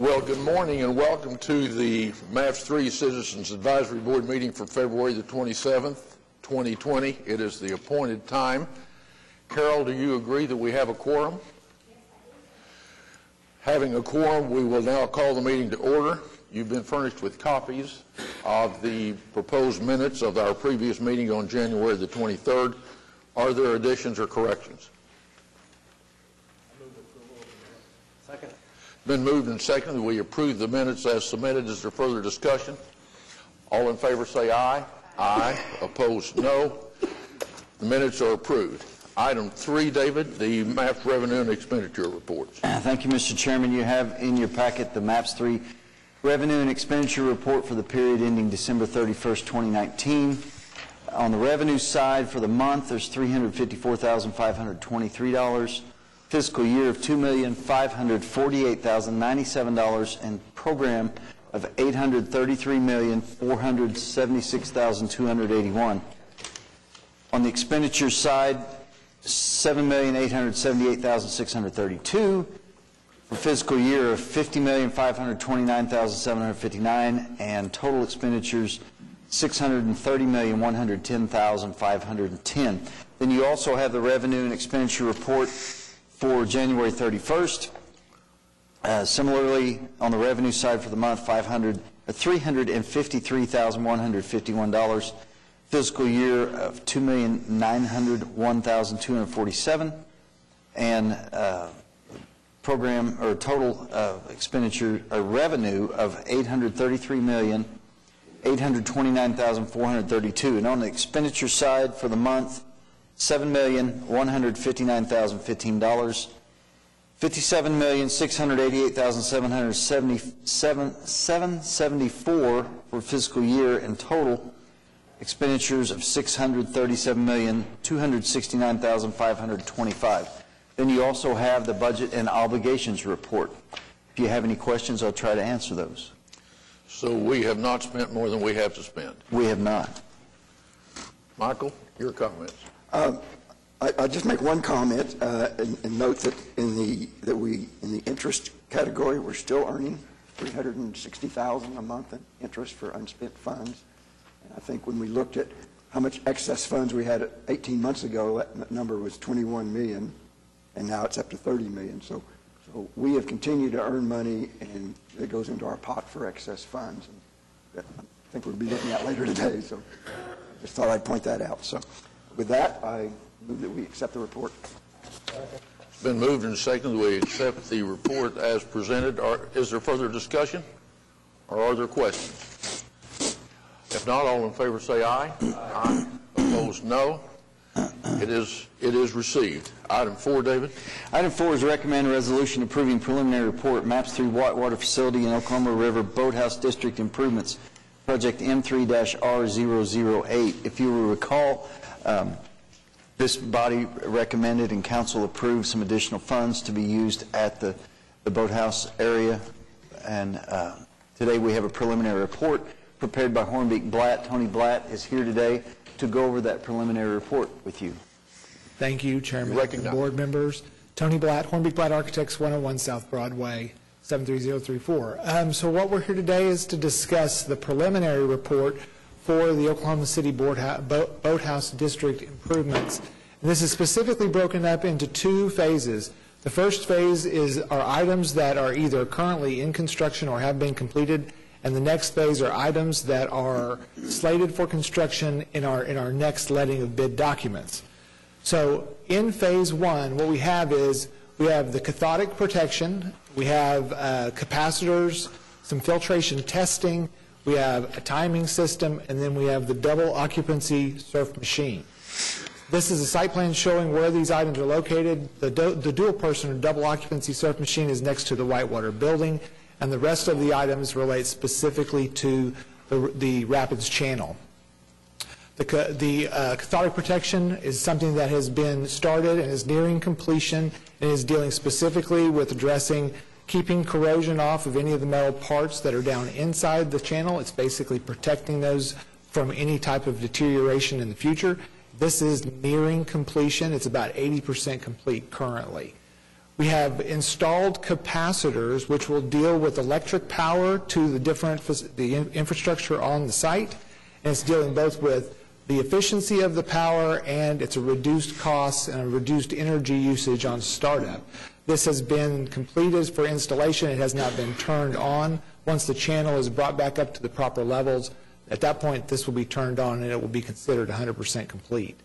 Well, good morning and welcome to the MAPS 3 Citizens Advisory Board meeting for February the 27th, 2020. It is the appointed time. Carol, do you agree that we have a quorum? Having a quorum, we will now call the meeting to order. You've been furnished with copies of the proposed minutes of our previous meeting on January the 23rd. Are there additions or corrections? Second. Been moved and seconded that we approve the minutes as submitted. Is there further discussion? All in favor say aye. Aye. Opposed, no. The minutes are approved. Item 3, David, the MAPS revenue and expenditure reports. Thank you, Mr. Chairman. You have in your packet the MAPS 3 revenue and expenditure report for the period ending December 31st, 2019. On the revenue side for the month, there's $354,523. Fiscal year of $2,548,097 and program of $833,476,281. On the expenditure side, $7,878,632 for fiscal year of $50,529,759 and total expenditures $630,110,510. Then you also have the revenue and expenditure report for January 31st. Similarly, on the revenue side for the month, $353,151. Fiscal year of $2,901,247, and program or total expenditure revenue of $833,829,432. And on the expenditure side for the month, $7,159,015, $57,688,774 for fiscal year, and total expenditures of $637,269,525. Then you also have the budget and obligations report. If you have any questions, I'll try to answer those. So we have not spent more than we have to spend. We have not. Michael, your comments. I'll just make one comment and note that in the interest category, we're still earning $360,000 a month in interest for unspent funds. I think when we looked at how much excess funds we had 18 months ago, that number was $21 million, and now it's up to $30 million. So we have continued to earn money, and it goes into our pot for excess funds. And that I think we'll be looking at later today, so just thought I'd point that out. So with that, I move that we accept the report. It's been moved and seconded that we accept the report as presented. Is there further discussion, or are there questions? If not, all in favor say aye. Aye. Opposed, no. It is received. Item 4, David. Item 4 is recommend a resolution approving preliminary report, MAPS 3 Whitewater Facility in Oklahoma River Boathouse District Improvements, Project M3-R008. If you will recall, this body recommended and council approved some additional funds to be used at the boathouse area, and today we have a preliminary report prepared by Hornbeek Blatt. Tony Blatt is here today to go over that preliminary report with you. Thank you, Chairman and board members. Tony Blatt, Hornbeek Blatt Architects, 101 South Broadway, 73034. So what we're here today is to discuss the preliminary report for the Oklahoma City Boathouse District improvements. And this is specifically broken up into 2 phases. The first phase are items that are either currently in construction or have been completed, and the next phase are items that are slated for construction in our next letting of bid documents. So in phase 1, what we have is we have the cathodic protection, we have capacitors, some filtration testing, we have a timing system, and then we have the double occupancy surf machine. This is a site plan showing where these items are located. The dual person or double occupancy surf machine is next to the Whitewater building, and the rest of the items relate specifically to the Rapids channel. The cathodic protection is something that has been started and is nearing completion, and is dealing specifically with addressing keeping corrosion off of any of the metal parts that are down inside the channel. It's basically protecting those from any type of deterioration in the future. This is nearing completion. It's about 80% complete currently. We have installed capacitors which will deal with electric power to the infrastructure on the site, and it's dealing both with the efficiency of the power and it's a reduced cost and a reduced energy usage on startup. This has been completed for installation. It has not been turned on. Once the channel is brought back up to the proper levels, at that point this will be turned on and it will be considered 100% complete.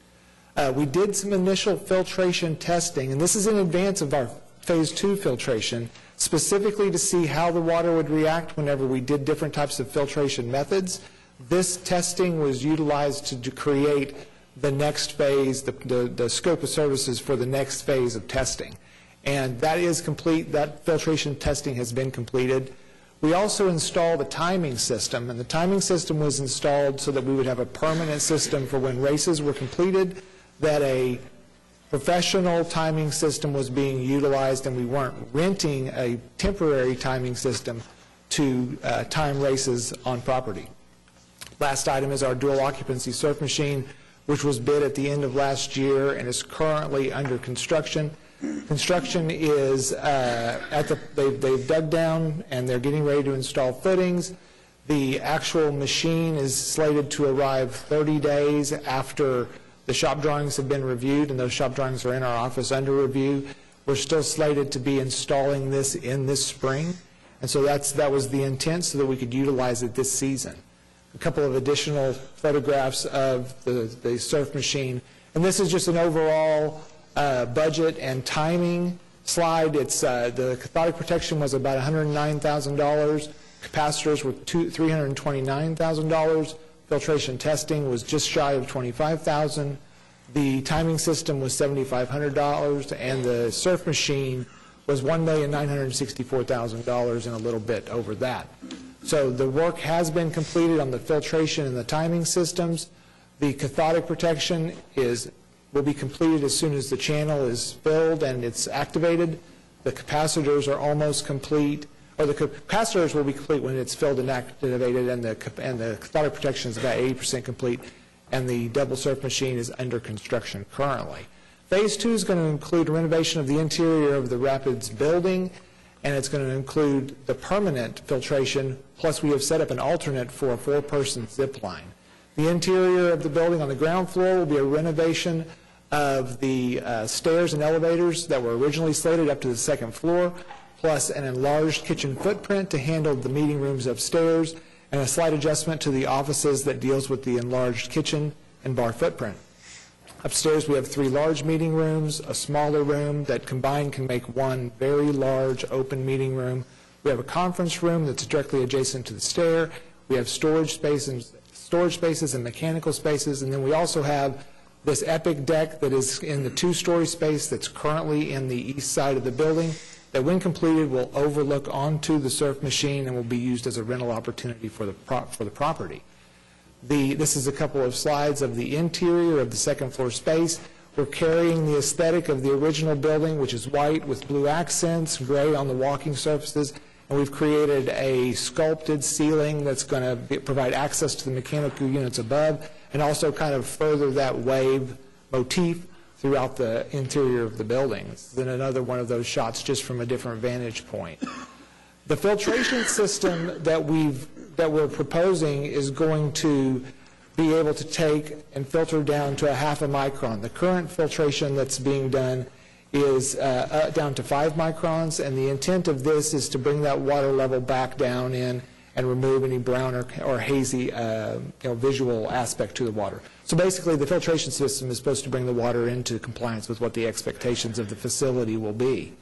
We did some initial filtration testing, and this is in advance of our phase 2 filtration, specifically to see how the water would react whenever we did different types of filtration methods. This testing was utilized to create the next phase, the scope of services for the next phase of testing. And that is complete. That filtration testing has been completed. We also installed a timing system, and the timing system was installed so that we would have a permanent system for when races were completed, that a professional timing system was being utilized and we weren't renting a temporary timing system to time races on property. Last item is our dual occupancy surf machine, which was bid at the end of last year and is currently under construction. Construction is they've dug down and they're getting ready to install footings. The actual machine is slated to arrive 30 days after the shop drawings have been reviewed, and those shop drawings are in our office under review. We're still slated to be installing this in this spring, and so that was the intent, so that we could utilize it this season. A couple of additional photographs of the surf machine, and this is just an overall budget and timing slide. It's the cathodic protection was about $109,000. Capacitors were $329,000. Filtration testing was just shy of $25,000. The timing system was $7,500, and the surf machine was $1,964,000 and a little bit over that. So the work has been completed on the filtration and the timing systems. The cathodic protection will be completed as soon as the channel is filled and it's activated. The capacitors are almost complete. Or the capacitors will be complete when it's filled and activated, and the cathodic protection is about 80% complete, and the double surf machine is under construction currently. Phase 2 is going to include renovation of the interior of the Rapids building, and it's going to include the permanent filtration, plus we have set up an alternate for a 4-person zip line. The interior of the building on the ground floor will be a renovation of the stairs and elevators that were originally slated up to the 2nd floor, plus an enlarged kitchen footprint to handle the meeting rooms upstairs, and a slight adjustment to the offices that deals with the enlarged kitchen and bar footprint. Upstairs we have 3 large meeting rooms, a smaller room that combined can make one very large open meeting room. We have a conference room that's directly adjacent to the stair. We have storage spaces and mechanical spaces, and then we also have this epic deck that is in the 2-story space that's currently in the east side of the building, that when completed will overlook onto the surf machine and will be used as a rental opportunity for the property. This is a couple of slides of the interior of the 2nd floor space. We're carrying the aesthetic of the original building, which is white with blue accents, gray on the walking surfaces, and we've created a sculpted ceiling that's going to provide access to the mechanical units above and also kind of further that wave motif throughout the interior of the buildings. Then another one of those shots just from a different vantage point. The filtration system that we're proposing is going to be able to take and filter down to a 0.5 micron. The current filtration that's being done is down to 5 microns, and the intent of this is to bring that water level back down in and remove any brown or hazy visual aspect to the water. So basically the filtration system is supposed to bring the water into compliance with what the expectations of the facility will be.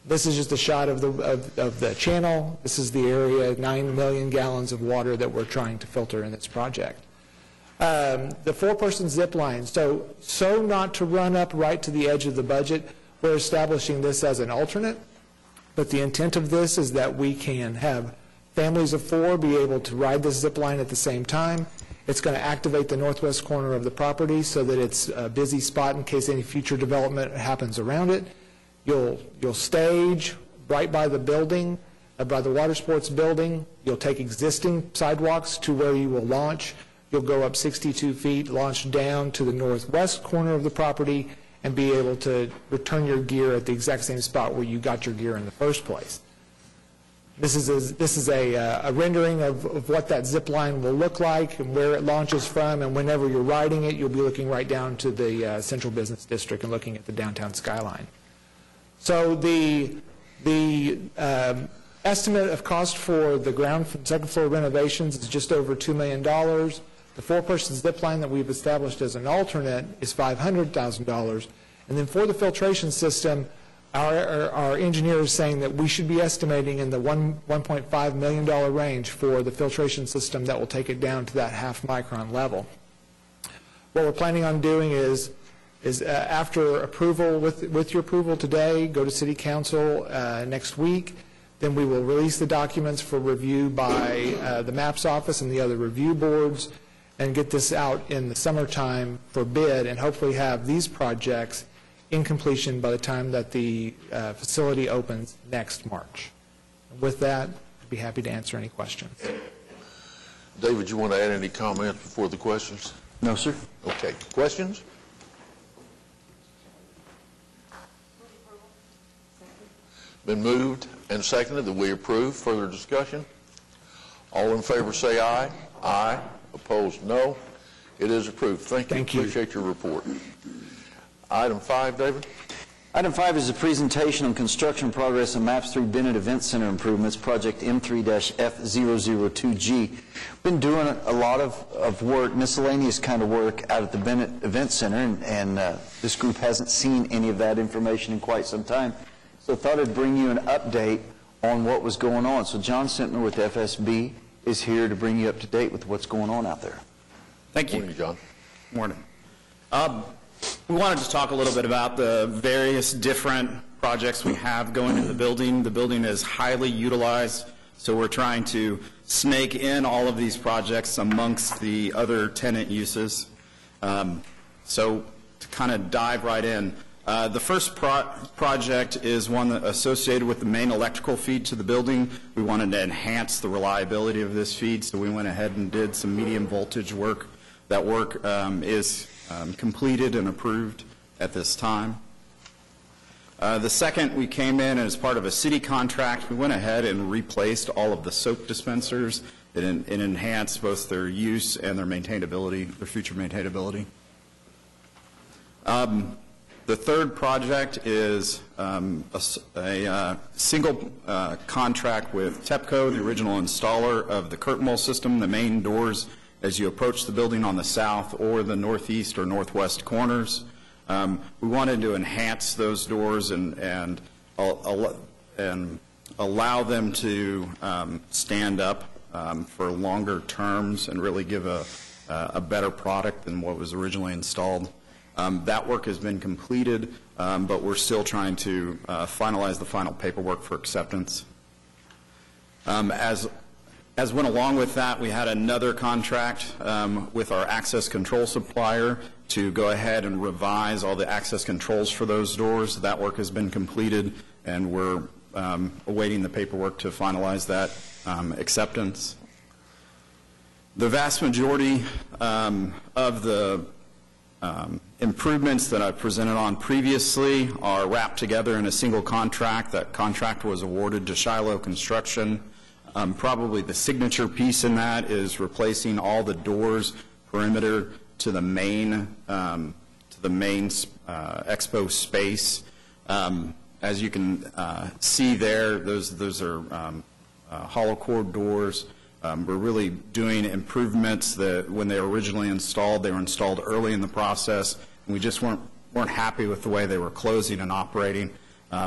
This is just a shot of the channel. This is the area, 9 million gallons of water that we're trying to filter in this project. The 4-person zip line, so not to run up right to the edge of the budget, we're establishing this as an alternate, but the intent of this is that we can have families of 4 be able to ride this zip line at the same time. It's going to activate the northwest corner of the property so that it's a busy spot in case any future development happens around it. You'll stage right by the building, by the water sports building. You'll take existing sidewalks to where you will launch. You'll go up 62 feet, launch down to the northwest corner of the property, and be able to return your gear at the exact same spot where you got your gear in the first place. This is a rendering of what that zip line will look like and where it launches from, and whenever you're riding it, you'll be looking right down to the central business district and looking at the downtown skyline. So the estimate of cost for the ground and second floor renovations is just over $2 million. The four-person zip line that we've established as an alternate is $500,000. And then for the filtration system, our engineer is saying that we should be estimating in the $1.5 million range for the filtration system that will take it down to that half-micron level. What we're planning on doing is after approval, with your approval today, go to City Council next week. Then we will release the documents for review by the MAPS office and the other review boards, and get this out in the summertime for bid, and hopefully have these projects in completion by the time that the facility opens next March. With that, I'd be happy to answer any questions. David, you want to add any comments before the questions? No, sir. Okay. Questions? Been moved and seconded that we approve. Further discussion? All in favor say aye. Aye. Opposed, no. It is approved. Thank you. Appreciate your report. Item 5, David. Item 5 is a presentation on construction progress on MAPS 3 Bennett Event Center improvements, project M3-F002G. Been doing a lot of work, miscellaneous kind of work out at the Bennett Event Center, and this group hasn't seen any of that information in quite some time. So I thought I'd bring you an update on what was going on. So John Sentner with FSB is here to bring you up to date with what's going on out there. Thank you. Morning, John. Morning. We wanted to talk a little bit about the various different projects we have going in the building. The building is highly utilized, so we're trying to snake in all of these projects amongst the other tenant uses. So to kind of dive right in, the first project is one that associated with the main electrical feed to the building. We wanted to enhance the reliability of this feed, so we went ahead and did some medium voltage work. That work is completed and approved at this time. The second, we came in and as part of a city contract, we went ahead and replaced all of the soap dispensers and enhanced both their use and their maintainability, their future maintainability. The third project is a single contract with TEPCO, the original installer of the curtain wall system, the main doors as you approach the building on the south or the northeast or northwest corners. We wanted to enhance those doors and allow them to stand up for longer terms and really give a better product than what was originally installed. That work has been completed, but we're still trying to finalize the final paperwork for acceptance. As went along with that, we had another contract with our access control supplier to go ahead and revise all the access controls for those doors. That work has been completed, and we're awaiting the paperwork to finalize that acceptance. The vast majority of the improvements that I presented on previously are wrapped together in a single contract. That contract was awarded to Shiloh Construction. Probably the signature piece in that is replacing all the doors perimeter to the main expo space. As you can see there, those are hollow core doors. We're really doing improvements that when they were originally installed, they were installed early in the process, and we just weren't happy with the way they were closing and operating.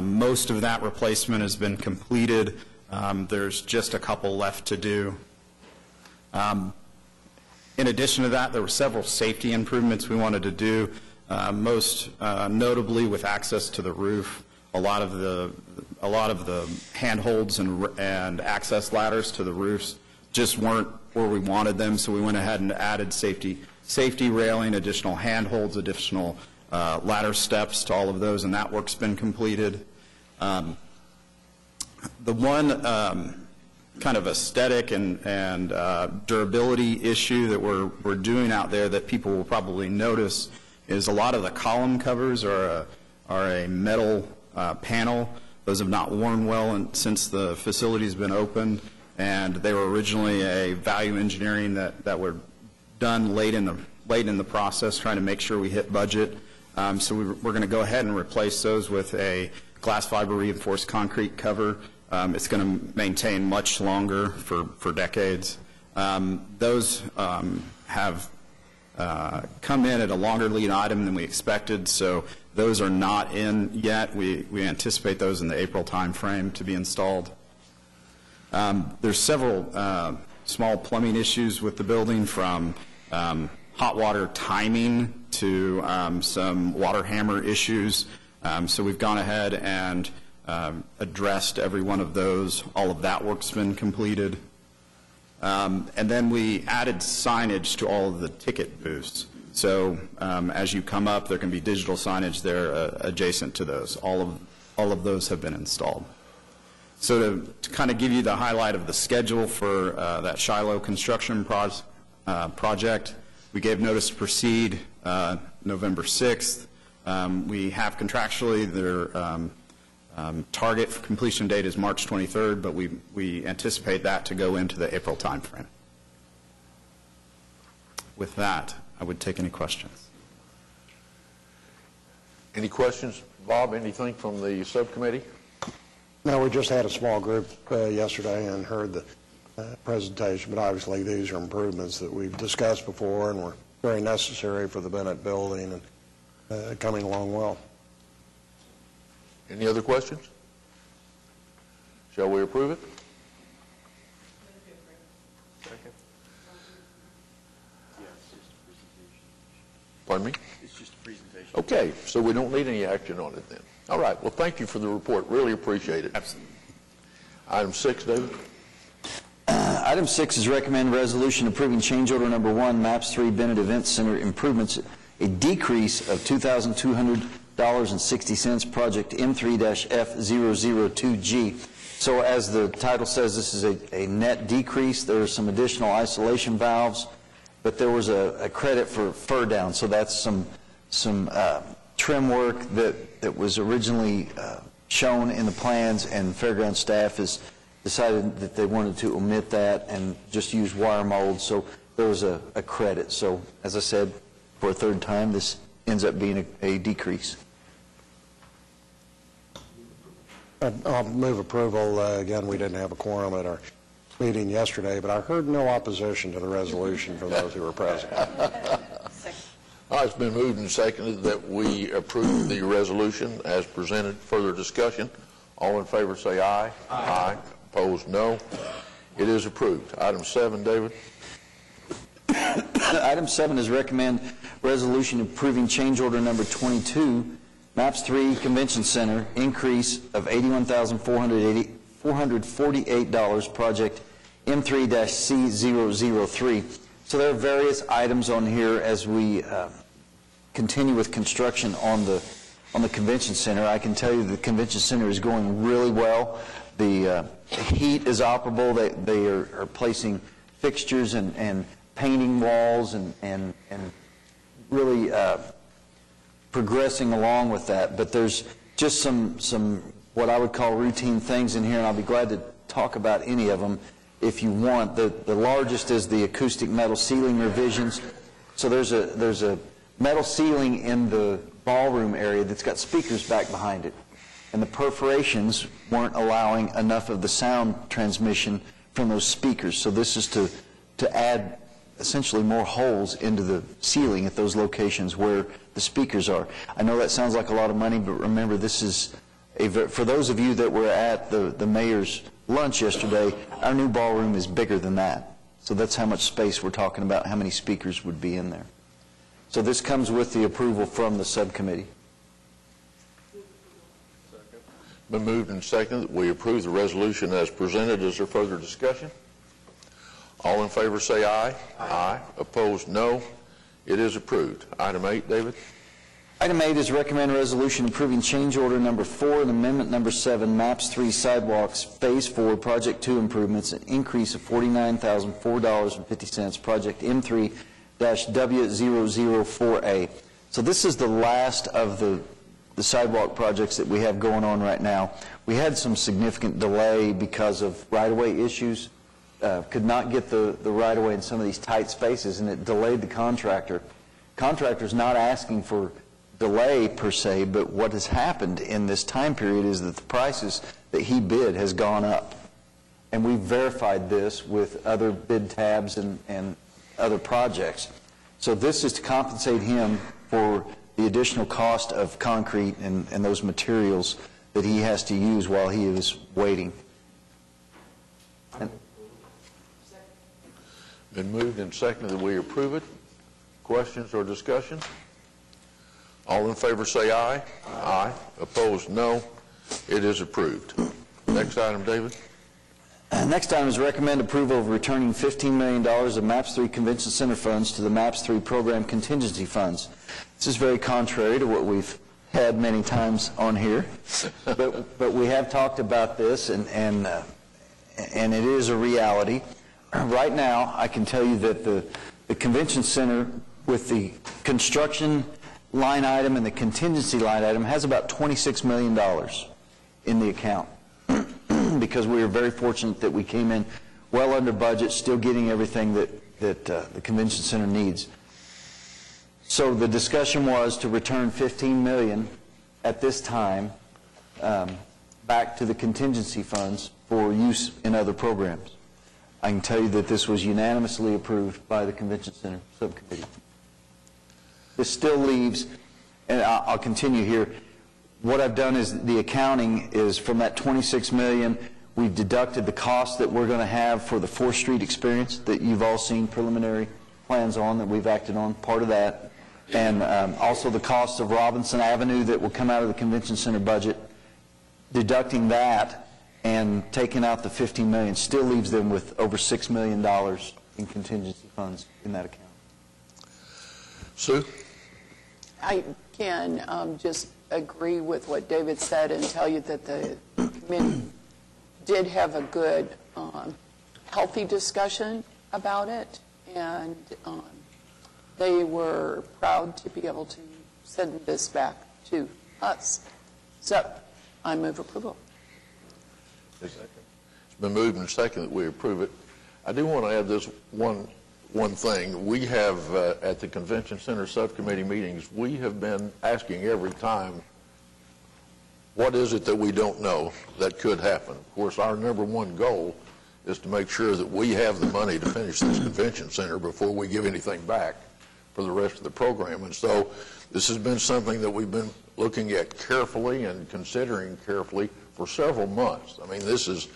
Most of that replacement has been completed. There's just a couple left to do. In addition to that, there were several safety improvements we wanted to do, most notably with access to the roof. A lot of the handholds and access ladders to the roofs just weren't where we wanted them, so we went ahead and added safety railing, additional handholds, additional ladder steps to all of those, and that work's been completed. The one kind of aesthetic and durability issue that we're doing out there that people will probably notice is a lot of the column covers are a metal panel. Those have not worn well since the facility's been opened, and they were originally a value engineering that were done late in the process, trying to make sure we hit budget. So we're going to go ahead and replace those with a glass fiber reinforced concrete cover. It's going to maintain much longer for decades. Those have come in at a longer lead item than we expected, so those are not in yet. We anticipate those in the April timeframe to be installed. There's several small plumbing issues with the building, from hot water timing to some water hammer issues. So we've gone ahead and addressed every one of those. All of that work's been completed. And then we added signage to all of the ticket booths. So as you come up, there can be digital signage there adjacent to those. All of those have been installed. So to kind of give you the highlight of the schedule for that Shiloh construction project, we gave notice to proceed November 6th. We have contractually their target for completion date is March 23rd, but we anticipate that to go into the April timeframe. With that, I would take any questions. Any questions? Bob, anything from the subcommittee? No, we just had a small group yesterday and heard the presentation, but obviously these are improvements that we've discussed before and were very necessary for the Bennett building and coming along well. Any other questions? Shall we approve it? Pardon me? It's just a presentation. Okay, so we don't need any action on it then. All right, well, thank you for the report. Really appreciate it. Absolutely. Item 6, David. Item 6 is recommend resolution approving change order number 1, MAPS 3 Bennett Event Center improvements, a decrease of $2,200.60, project M3-F002G. So as the title says, this is a net decrease. There are some additional isolation valves, but there was a credit for fur down, so that's some trim work that was originally shown in the plans, and fairground staff has decided that they wanted to omit that and just use wire mold, so there was a credit. So as I said, for a third time, this ends up being a decrease. I'll move approval. Again, we didn't have a quorum at our meeting yesterday, but I heard no opposition to the resolution from those who were present. All right, it's been moved and seconded that we approve the resolution as presented. Further discussion? All in favor say aye. Aye. Opposed, no. It is approved. Item 7, David. Item 7 is recommend resolution approving change order number 22, MAPS 3 Convention Center, increase of $81,448, project M3-C003. So there are various items on here as we continue with construction on the convention center. I can tell you the convention center is going really well. The heat is operable. They are placing fixtures and painting walls and really progressing along with that. But there's just some what I would call routine things in here, and I'll be glad to talk about any of them if you want. The largest is the acoustic metal ceiling revisions. So there's a metal ceiling in the ballroom area that's got speakers back behind it, and the perforations weren't allowing enough of the sound transmission from those speakers. So this is to add essentially more holes into the ceiling at those locations where the speakers are. I know that sounds like a lot of money, but remember, this is for those of you that were at the mayor's lunch yesterday, our new ballroom is bigger than that. So that's how much space we're talking about, how many speakers would be in there. So this comes with the approval from the subcommittee. Been moved and seconded that we approve the resolution as presented. Is there further discussion? All in favor say aye. Aye. Opposed, no. It is approved. Item 8, David. Item 8 is recommend resolution approving change order number 4 and amendment number 7, MAPS 3 sidewalks, Phase 4, Project 2 improvements, an increase of $49,004.50, project M3-W004A. So this is the last of the sidewalk projects that we have going on right now. We had some significant delay because of right-of-way issues. Could not get the right-of-way in some of these tight spaces, and it delayed the contractor. Contractor's not asking for delay per se, but what has happened in this time period is that the prices that he bid has gone up. And we've verified this with other bid tabs and other projects. So this is to compensate him for the additional cost of concrete and those materials that he has to use while he is waiting. Been moved and seconded that we approve it. Questions or discussion? All in favor say aye. Aye. Opposed, no. It is approved. Next item, David. Next item is recommend approval of returning $15 million of MAPS 3 Convention Center funds to the MAPS 3 program contingency funds. This is very contrary to what we've had many times on here, but we have talked about this, and it is a reality. Right now, I can tell you that the Convention Center, with the construction line item and the contingency line item, has about $26 million in the account, because we are very fortunate that we came in well under budget, still getting everything that the Convention Center needs. So the discussion was to return $15 million at this time back to the contingency funds for use in other programs. I can tell you that this was unanimously approved by the Convention Center Subcommittee. This still leaves, and I'll continue here, what I've done is the accounting is from that $26 million, we've deducted the cost that we're going to have for the 4th Street experience that you've all seen preliminary plans on, that we've acted on, part of that, and also the cost of Robinson Avenue that will come out of the Convention Center budget. Deducting that and taking out the $15 million still leaves them with over $6 million in contingency funds in that account. Sue? I can just agree with what David said and tell you that the committee did have a good, healthy discussion about it, and they were proud to be able to send this back to us. So I move approval. It's been moved and seconded that we approve it. I do want to add this one thing. We have, at the Convention Center subcommittee meetings, we have been asking every time, what is it that we don't know that could happen? Of course, our number one goal is to make sure that we have the money to finish this convention center before we give anything back for the rest of the program. And so this has been something that we've been looking at carefully and considering carefully for several months. I mean, this is,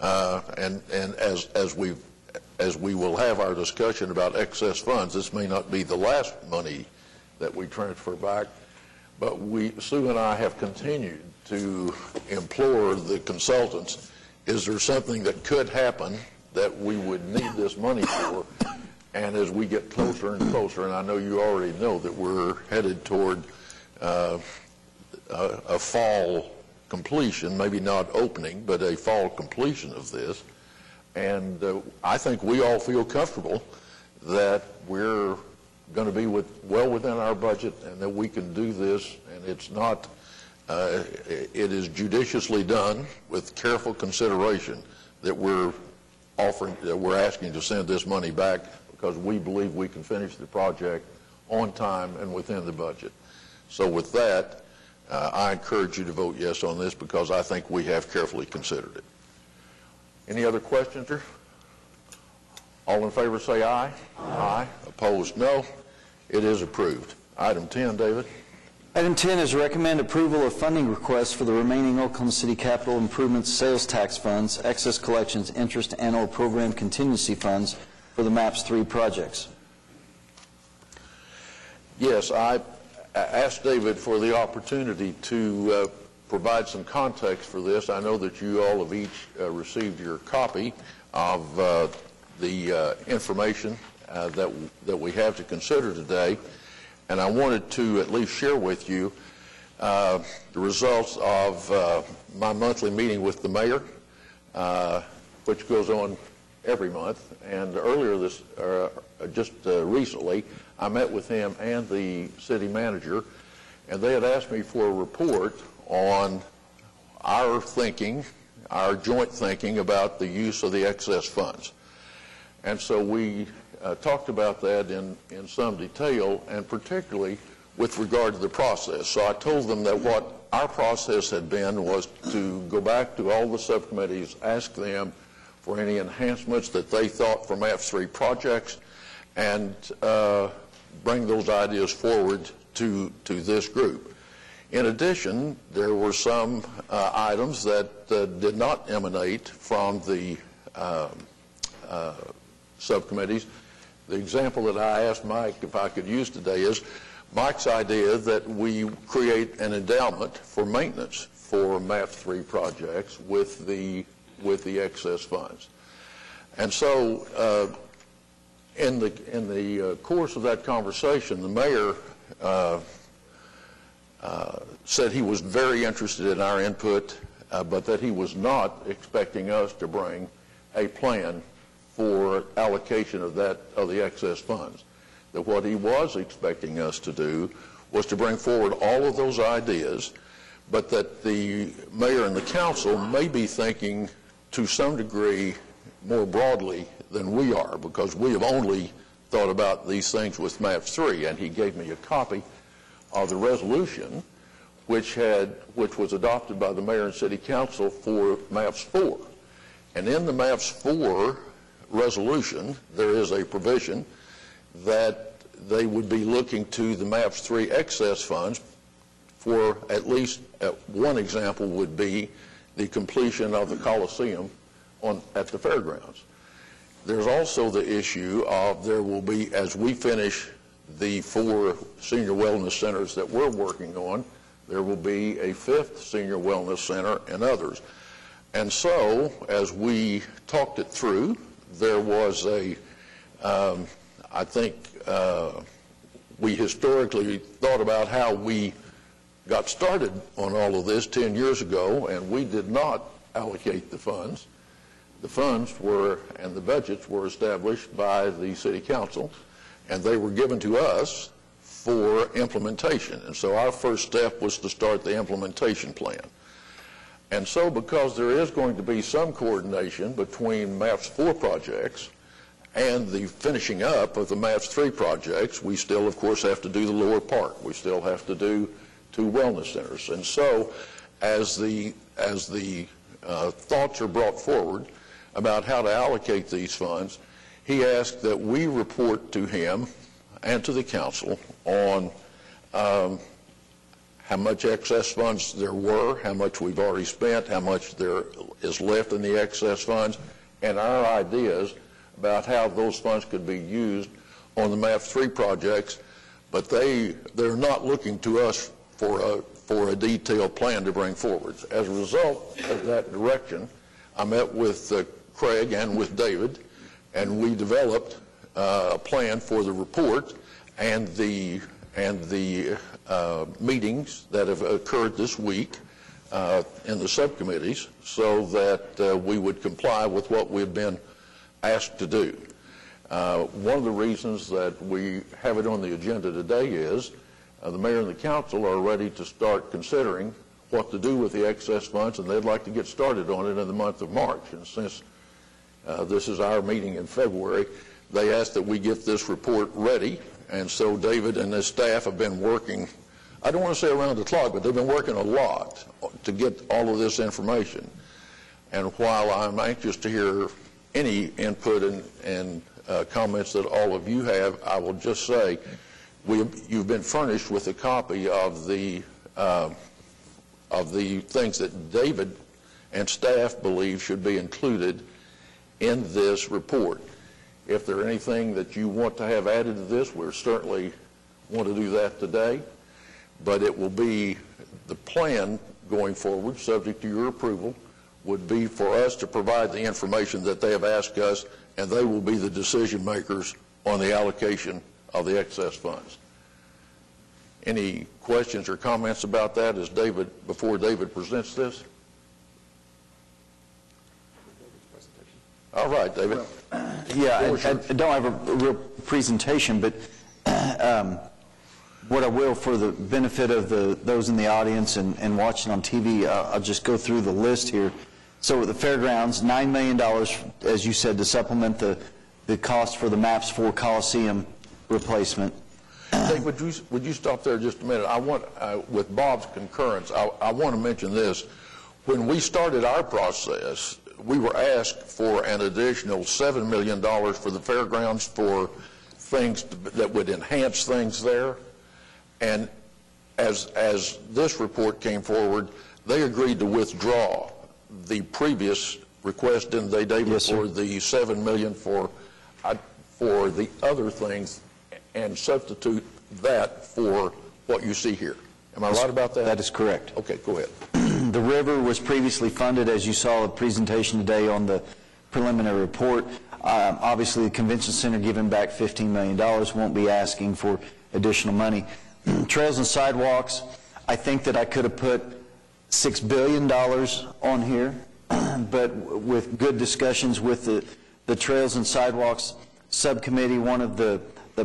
and as we will have our discussion about excess funds, this may not be the last money that we transfer back, but Sue and I have continued to implore the consultants, is there something that could happen that we would need this money for? And as we get closer and closer, and I know you already know that we're headed toward a fall completion, maybe not opening, but a fall completion of this. And I think we all feel comfortable that we're going to be well within our budget and that we can do this, and it's not, it is judiciously done with careful consideration that we're asking to send this money back because we believe we can finish the project on time and within the budget. So with that, I encourage you to vote yes on this because I think we have carefully considered it. Any other questions? All in favor say aye. Aye. Opposed, no. It is approved. Item 10, David. Item 10 is recommend approval of funding requests for the remaining Oklahoma City Capital Improvements Sales Tax Funds, Excess Collections, Interest, and/or Program Contingency Funds for the MAPS 3 projects. Yes, I asked David for the opportunity to provide some context for this. I know that you all have each received your copy of the information that we have to consider today, and I wanted to at least share with you the results of my monthly meeting with the mayor, which goes on every month. And earlier just recently, I met with him and the city manager, and they had asked me for a report on our thinking, our joint thinking about the use of the excess funds. And so we talked about that in some detail, and particularly with regard to the process. So I told them that what our process had been was to go back to all the subcommittees, ask them for any enhancements that they thought for MAPS 3 projects, and bring those ideas forward to this group. In addition, there were some items that did not emanate from the subcommittees. The example that I asked Mike if I could use today is Mike's idea that we create an endowment for maintenance for MAP 3 projects with the excess funds. And so in the course of that conversation, the mayor said he was very interested in our input, but that he was not expecting us to bring a plan for allocation of the excess funds. That what he was expecting us to do was to bring forward all of those ideas, but that the mayor and the council may be thinking to some degree more broadly than we are, because we have only thought about these things with MAPS 3, and he gave me a copy of the resolution which was adopted by the mayor and city council for MAPS 4. And in the MAPS 4 resolution, there is a provision that they would be looking to the MAPS 3 excess funds for at least one example would be the completion of the Coliseum at the fairgrounds. There's also the issue of there will be, as we finish the 4 senior wellness centers that we're working on, there will be a 5th senior wellness center and others. And so, as we talked it through, there was I think we historically thought about how we got started on all of this 10 years ago, and we did not allocate the funds. The funds were, and the budgets were established by the city council, and they were given to us for implementation. And so our first step was to start the implementation plan. And so because there is going to be some coordination between MAPS 4 projects and the finishing up of the MAPS 3 projects, we still, of course, have to do the lower part. We still have to do 2 wellness centers. And so as the thoughts are brought forward about how to allocate these funds, he asked that we report to him and to the council on how much excess funds there were, how much we've already spent, how much there is left in the excess funds, and our ideas about how those funds could be used on the MAP 3 projects. But they're not looking to us for a detailed plan to bring forward. As a result of that direction, I met with Craig and with David, and we developed a plan for the report and the meetings that have occurred this week in the subcommittees, so that we would comply with what we've been asked to do. One of the reasons that we have it on the agenda today is the mayor and the council are ready to start considering what to do with the excess funds, and they'd like to get started on it in the month of March. And since this is our meeting in February, they asked that we get this report ready. And so David and his staff have been working, I don't want to say around the clock, but they've been working a lot to get all of this information. And while I'm anxious to hear any input and comments that all of you have, I will just say you've been furnished with a copy of the things that David and staff believe should be included in this report. If there's anything that you want to have added to this, we certainly want to do that today. But it will be the plan going forward, subject to your approval, would be for us to provide the information that they have asked us, and they will be the decision makers on the allocation of the excess funds. Any questions or comments about that before David presents this? All right, David. Yeah, I don't have a real presentation, but What I will, for the benefit of those in the audience and watching on TV, I'll just go through the list here. So at the fairgrounds, $9 million, as you said, to supplement the cost for the MAPS 4 Coliseum replacement. Dave, would you stop there just a minute? I want, with Bob's concurrence, I want to mention this. When we started our process, we were asked for an additional $7 million for the fairgrounds for things that would enhance things there. And as this report came forward, they agreed to withdraw the previous request, didn't they, David? Yes, sir. For the $7 million for the other things, and substitute that for what you see here. Am I right about that? That is correct. Okay, go ahead. The river was previously funded, as you saw a presentation today on the preliminary report. Obviously, the convention center giving back $15 million, won't be asking for additional money. Trails and sidewalks, I think that I could have put $6 billion on here, but with good discussions with the Trails and Sidewalks Subcommittee, one of the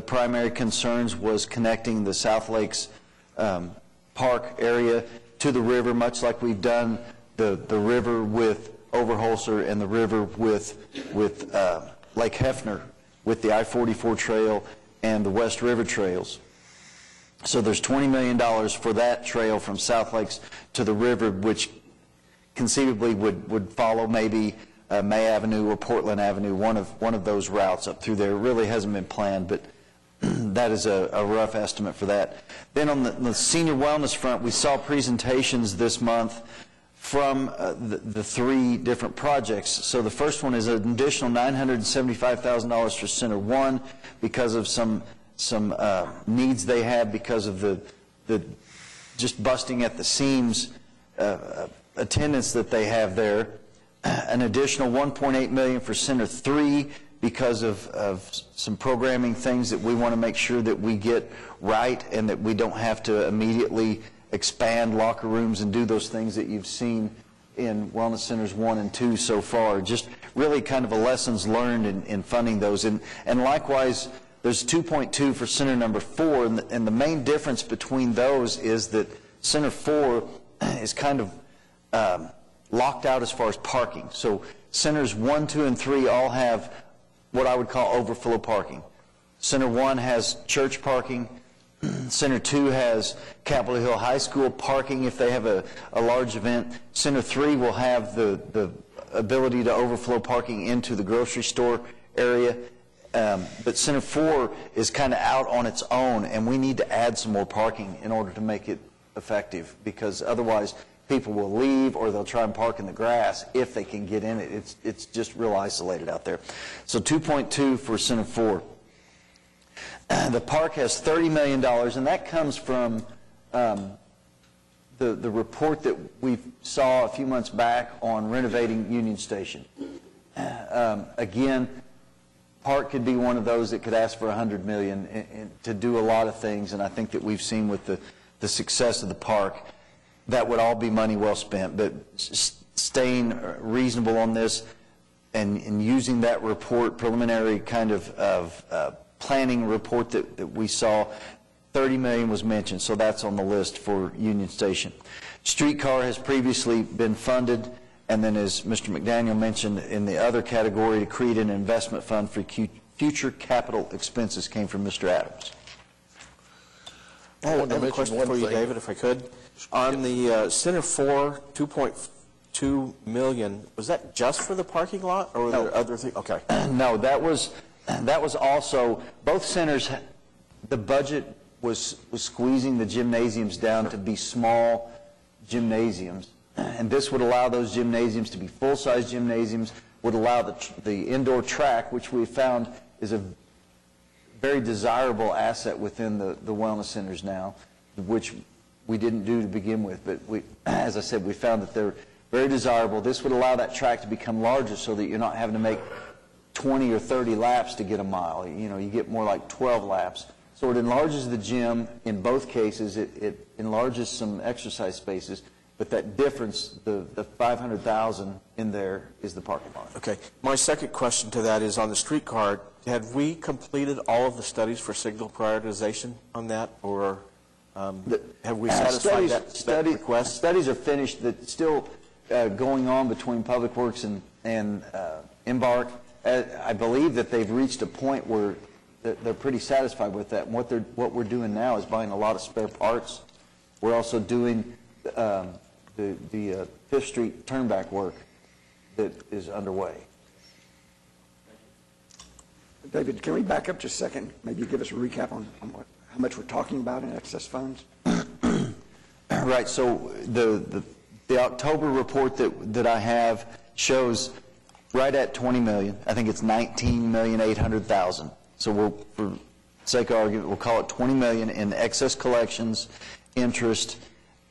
primary concerns was connecting the South Lakes Park area to the river, much like we've done the river with Overholser and the river with Lake Hefner, with the I-44 trail and the West River trails. So there's $20 million for that trail from South Lakes to the river, which conceivably would follow maybe May Avenue or Portland Avenue, one of those routes up through there. It really hasn't been planned, but that is a rough estimate for that. Then on the senior wellness front, we saw presentations this month from the three different projects. So the first one is an additional $975,000 for Center 1 because of some needs they have because of the just busting at the seams attendance that they have there. An additional $1.8 million for Center 3 because of some programming things that we want to make sure that we get right and that we don't have to immediately expand locker rooms and do those things that you've seen in Wellness Centers 1 and 2 so far. Just really kind of a lessons learned in funding those. And likewise, there's 2.2 for Center number 4, and the main difference between those is that Center 4 is kind of locked out as far as parking. So Centers 1, 2, and 3 all have what I would call overflow parking. Center 1 has church parking. Center 2 has Capitol Hill High School parking if they have a large event. Center 3 will have the ability to overflow parking into the grocery store area. But Center 4 is kind of out on its own, and we need to add some more parking in order to make it effective, because otherwise people will leave or they'll try and park in the grass if they can get in it. It's just real isolated out there. So 2.2 for Center 4. The park has $30 million, and that comes from the report that we saw a few months back on renovating Union Station. Again, park could be one of those that could ask for $100 million to do a lot of things, and I think that we've seen with the success of the park, that would all be money well spent. But staying reasonable on this and using that report, preliminary kind of planning report that we saw, $30 million was mentioned, so that's on the list for Union Station. Streetcar has previously been funded, and then as Mr. McDaniel mentioned, in the other category, to create an investment fund for future capital expenses came from Mr. Adams. I have a question for you, David, if I could. On the Center 4, $2.2 million, was that just for the parking lot, or were there other things? Okay. No, that was also, both centers, the budget was squeezing the gymnasiums down to be small gymnasiums. And this would allow those gymnasiums to be full-size gymnasiums, would allow the indoor track, which we found is a very desirable asset within the wellness centers now, which we didn't do to begin with. But as I said, we found that they're very desirable. This would allow that track to become larger so that you're not having to make 20 or 30 laps to get a mile. You know, you get more like 12 laps. So it enlarges the gym in both cases. It enlarges some exercise spaces. But that difference, the $500,000 in there, is the parking lot. Okay. My second question to that is on the streetcar. Have we completed all of the studies for signal prioritization on that, or have we satisfied that request? Studies are finished. That's still going on between Public Works and Embark. I believe that they've reached a point where they're pretty satisfied with that. And what we're doing now is buying a lot of spare parts. We're also doing the 5th Street turnback work that is underway. David, can we back up just a second? Maybe give us a recap on how much we're talking about in excess funds? Right. So the October report that I have shows right at $20 million. I think it's $19,800,000. So we'll, for sake of argument, we'll call it $20 million in excess collections, interest,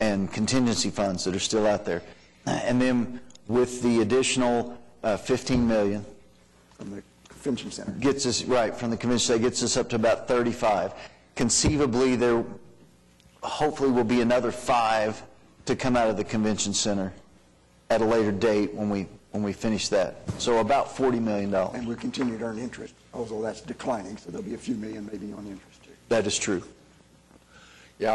and contingency funds that are still out there. And then with the additional $15 million From the convention center. gets us, right, from the convention center, gets us up to about 35. Conceivably, there hopefully will be another 5 to come out of the convention center at a later date when we finish that. So about $40 million. And we'll continue to earn interest, although that's declining, so there'll be a few million maybe on interest too. That is true. Yeah,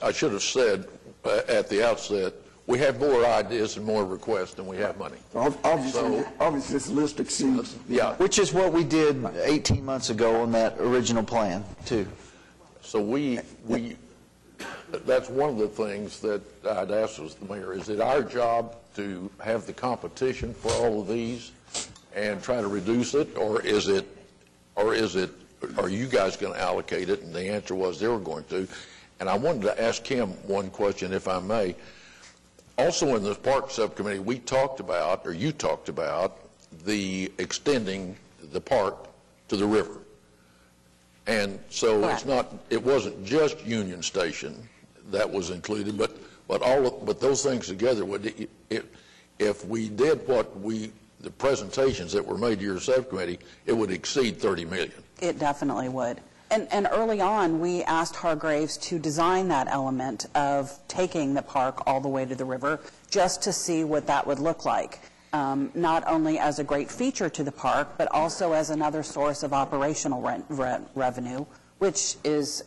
I should have said at the outset, we have more ideas and more requests than we have money. So obviously this list exceeds. Yeah. Which is what we did 18 months ago on that original plan, too. So that's one of the things that I'd ask as the mayor. Is it our job to have the competition for all of these and try to reduce it, or are you guys going to allocate it? And the answer was they were going to. And I wanted to ask Kim one question, if I may. Also in the park subcommittee, you talked about the extending the park to the river. And so it wasn't just Union Station that was included, but those things together if we did the presentations that were made to your subcommittee, it would exceed $30 million. It definitely would. And early on, we asked Hargraves to design that element of taking the park all the way to the river just to see what that would look like, not only as a great feature to the park, but also as another source of operational revenue, which is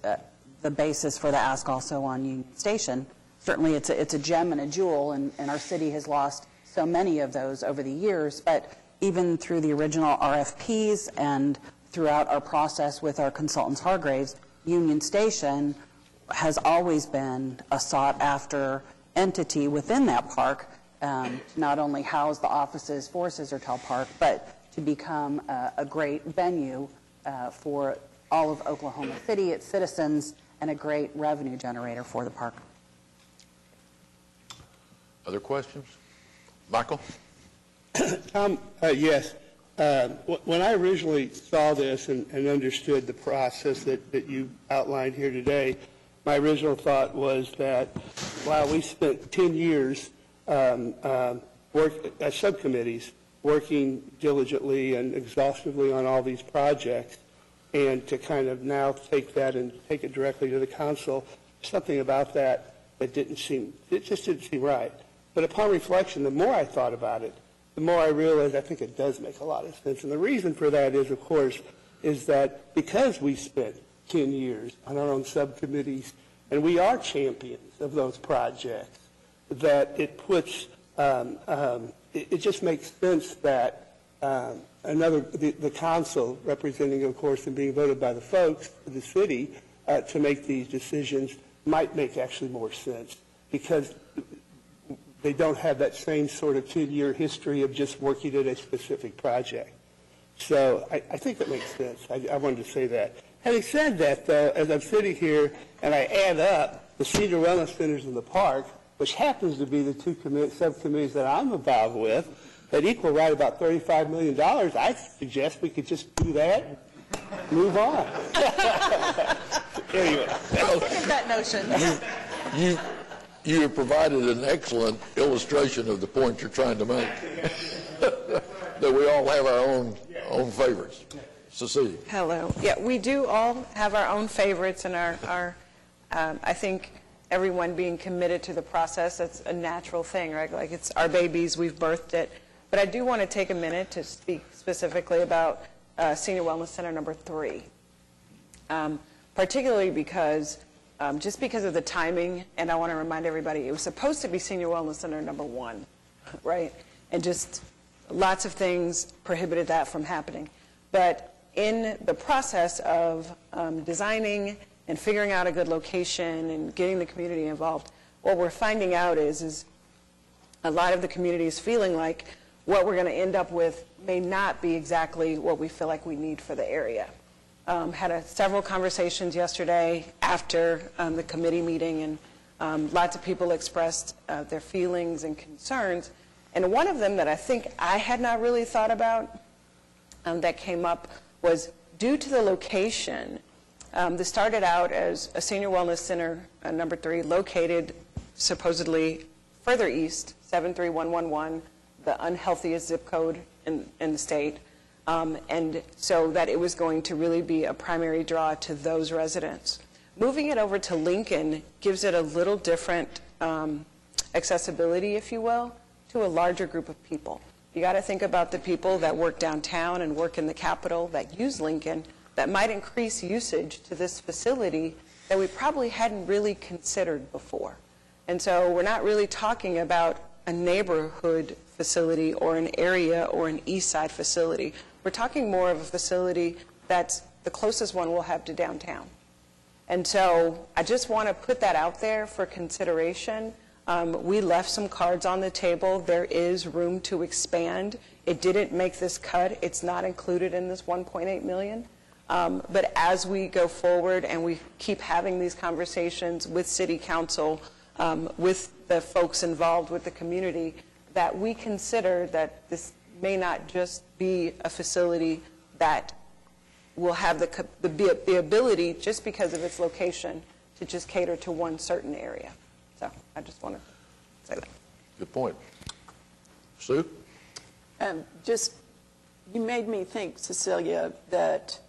the basis for the ask also on Union Station. Certainly it's a gem and a jewel, and our city has lost so many of those over the years, but even through the original RFPs and throughout our process with our consultants Hargraves, Union Station has always been a sought-after entity within that park, to not only house the offices for Scissortail Park, but to become a great venue for all of Oklahoma City, its citizens, and a great revenue generator for the park. Other questions? Michael? Tom, yes. When I originally saw this and understood the process that you outlined here today, my original thought was that while we spent 10 years as subcommittees working diligently and exhaustively on all these projects, and to kind of now take that and take it directly to the council, something about that just didn't seem right. But upon reflection, the more I thought about it, the more I realized I think it does make a lot of sense. And the reason for that is, of course, is that because we spent 10 years on our own subcommittees, and we are champions of those projects, that it puts, it just makes sense that the council, representing, of course, and being voted by the folks of the city to make these decisions might make actually more sense, because they don't have that same sort of 10-year history of just working at a specific project. So I think that makes sense. I wanted to say that. Having said that, though, as I'm sitting here and I add up the senior wellness centers in the park, which happens to be the two subcommittees that I'm involved with, that equal right about $35 million, I suggest we could just do that and move on. Anyway. That notion. You have provided an excellent illustration of the point you're trying to make, that we all have our own favorites. Cecilia. Hello. Yeah, we do all have our own favorites, and I think everyone being committed to the process, that's a natural thing, right? Like, it's our babies, we've birthed it. But I do want to take a minute to speak specifically about Senior Wellness Center number 3, particularly because, just because of the timing, and I want to remind everybody, it was supposed to be Senior Wellness Center number 1, right? And just lots of things prohibited that from happening. But in the process of designing and figuring out a good location and getting the community involved, what we're finding out is a lot of the community is feeling like what we're going to end up with may not be exactly what we feel like we need for the area. Had several conversations yesterday after the committee meeting, and lots of people expressed their feelings and concerns. And one of them that I think I had not really thought about that came up was due to the location. This started out as a Senior Wellness Center, number 3, located supposedly further east, 73111, the unhealthiest zip code in the state. And so that it was going to really be a primary draw to those residents. Moving it over to Lincoln gives it a little different accessibility, if you will, to a larger group of people. You got to think about the people that work downtown and work in the Capitol that use Lincoln that might increase usage to this facility that we probably hadn't really considered before. And so we're not really talking about a neighborhood facility or an area or an east side facility. We're talking more of a facility that's the closest one we'll have to downtown. And so I just want to put that out there for consideration. We left some cards on the table. There is room to expand. It didn't make this cut. It's not included in this $1.8 million. But as we go forward and we keep having these conversations with City Council, with the folks involved with the community, that we consider that this may not just be a facility that will have the ability, just because of its location, to just cater to one certain area. So I just want to say that. Good point. Sue? You made me think, Cecilia, that